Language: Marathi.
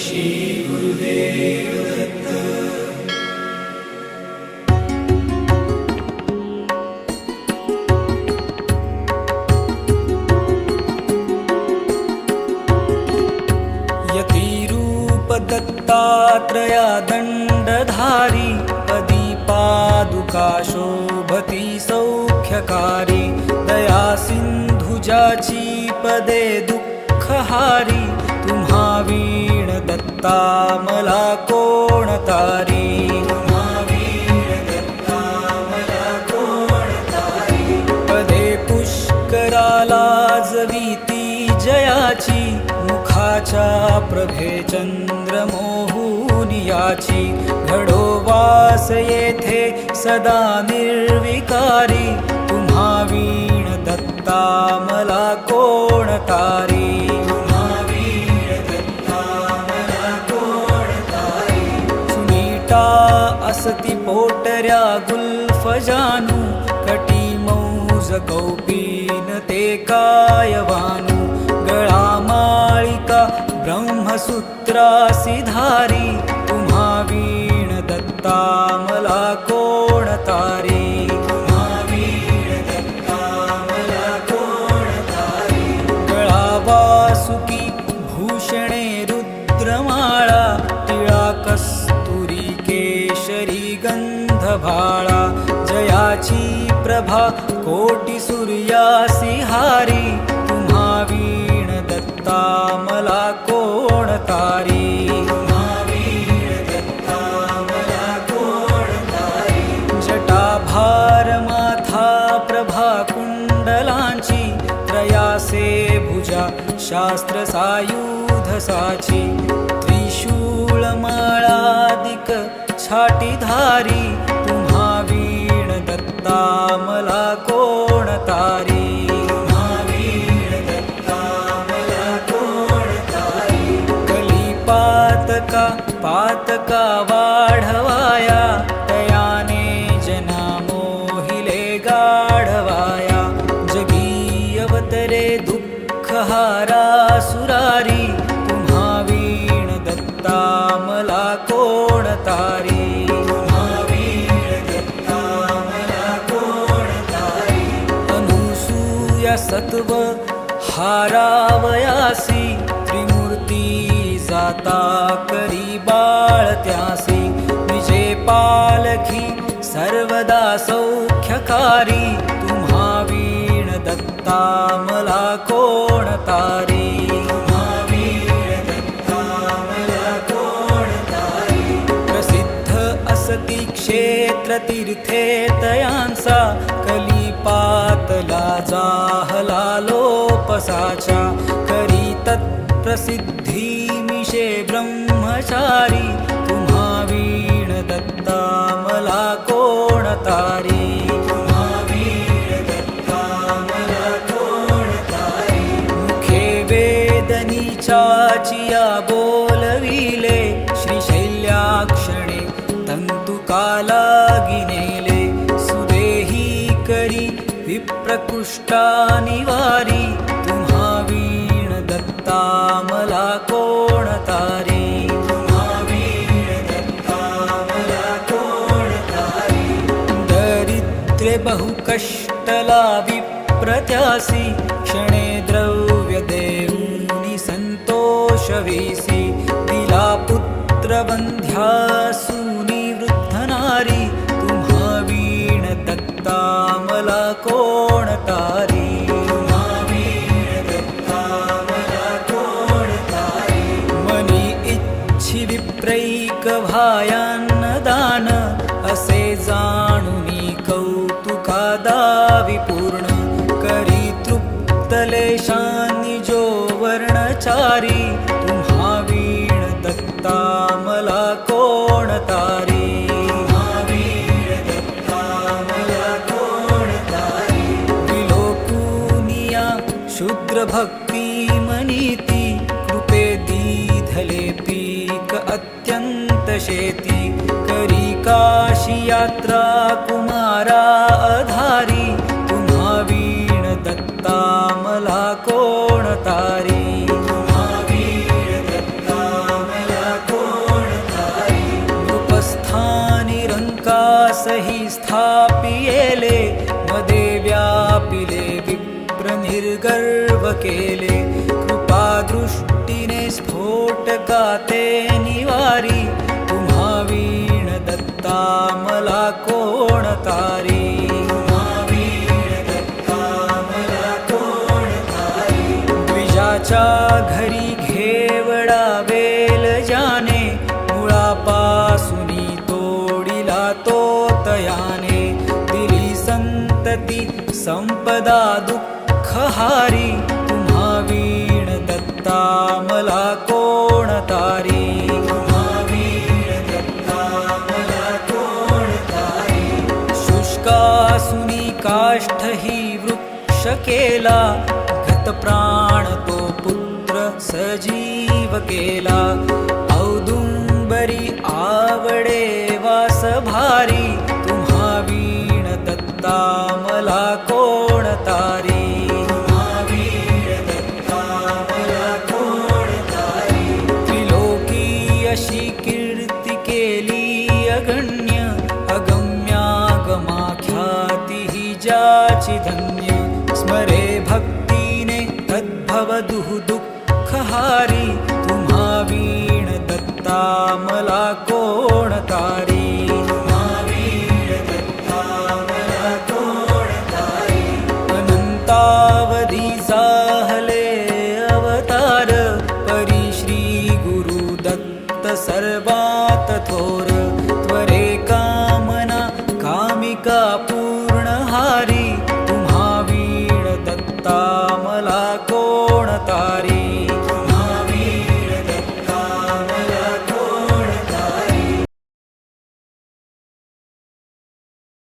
श्री गुरुदेव दत्त. यतिरूप दत्तात्रया दण्डधारी पदी पादुका शोभती सौख्यकारी दया सिंधु जाची पदे दुःखहारी तुम्हा वीण दत्ता मला कोण तारी. पदे पुष्कराला जवीती जयाची मुखाच्या प्रभे चंद्र मोहुनियाची घडो वास येथे सदा निर्विकारी तुम्हा वीण दत्ता मला कोण तारी. सुनीता असती पोटऱ्या गुल्फ जानू कटी मौज कौपीन ते कायवानू गळा माळिका ब्रह्मसूत्रासी धारी तुम्हा वीण दत्ता मला कोण तारी. गळा वासुकी भूषणे रुद्रमाळा टिळा कस्तुरी केशरी गंधभाळा जयाची प्रभा कोटी सूर्यासी हारी तुम्हा वीण दत्ता मला कोण तारी. जटाभार माथा प्रभा कुंडलांची त्रयासे भुजा शास्त्र सायुध साची त्रिशूळ माळादिक छाटी धारी तुम्हा वीण दत्ता मला कोण तारी. कलिपातका पातका वाढवाया तयाने जना मोहिले गाढवाया जगी अवतरे दुःखहारा सुरारी तुम्हा वीण दत्ता मला कोण तारी. अनुसूया सत्व हारावयासी त्रिमूर्ती जाता करी बाळत्यासी विजे पालखी सर्वदा सौख्यकारी तुम्हा वीण दत्ता मला कोण तारी. प्रसिद्ध असती क्षेत्र तीर्थे तयांसा कलिपातला जाहला लोपसाचा करी तत्प्रसिद्धी मिशे ब्रह्मचारी तुम्हा वीण दत्ता मला कोण तारी. मुखे वेदनीचाचिया बोलविले श्रीशैल्याक्षणे तंतुकाला गिनेले सुदेही करी विप्रकृष्टा निवारी तुम्हा वीण दत्ता मला कोण तारी. दरिद्रे बहुकष्टला विप्रत्यासी क्षणे द्रव्य देऊनी संतोषवीसी दिला पुत्र बंध्यासूनी वृद्ध नारी तुम्हा वीण दत्ता मला कोण तारी. मनी इच्छी विप्रैक भायान्नदान असे जाणुनी कौतुका दावी पूर्ण करी तृप्तलेशांनी जो वर्णचारी तुम्हा वीण दत्ता मला कोण तारी. विलोकुनिया शूद्र भक्ती मनीती कृपे दीधले पीक अत्यंत शेती करी काशी यात्रा कुमारा अधारी तुम्हा वीण दत्ता मला कोण तारी. तुम्हा वीण दत्ता मला केले कृपा दृष्टीने स्फोटकाते निवारी तुम्हा वीण दत्ता मला कोण तारी द्विजाच्या घरी घेवडा वेल जाने मुळापासूनी तोडिला तो तयाने दिली संतती संपदा दुःखहारी तुम्हा वीण दत्ता मला कोण तारी शुष्कासुनी काष्ठ ही वृक्ष केला प्राण तो पुत्र सजीव केला औदुंबरी आवडे वास भारी तुम्हा वीण दत्ता मला कोण तारी त्रिलोकी अशी कीर्ती केली अगण्य अगम्यागमाख्याती ही ज्याची धन्य स्मरे भक्त तद्भवदुः दुःखहारी तुम्हा वीण दत्ता मला कोण तारी अनंतावधी जाहले अवतार परी श्री गुरु दत्त सर्वात थोर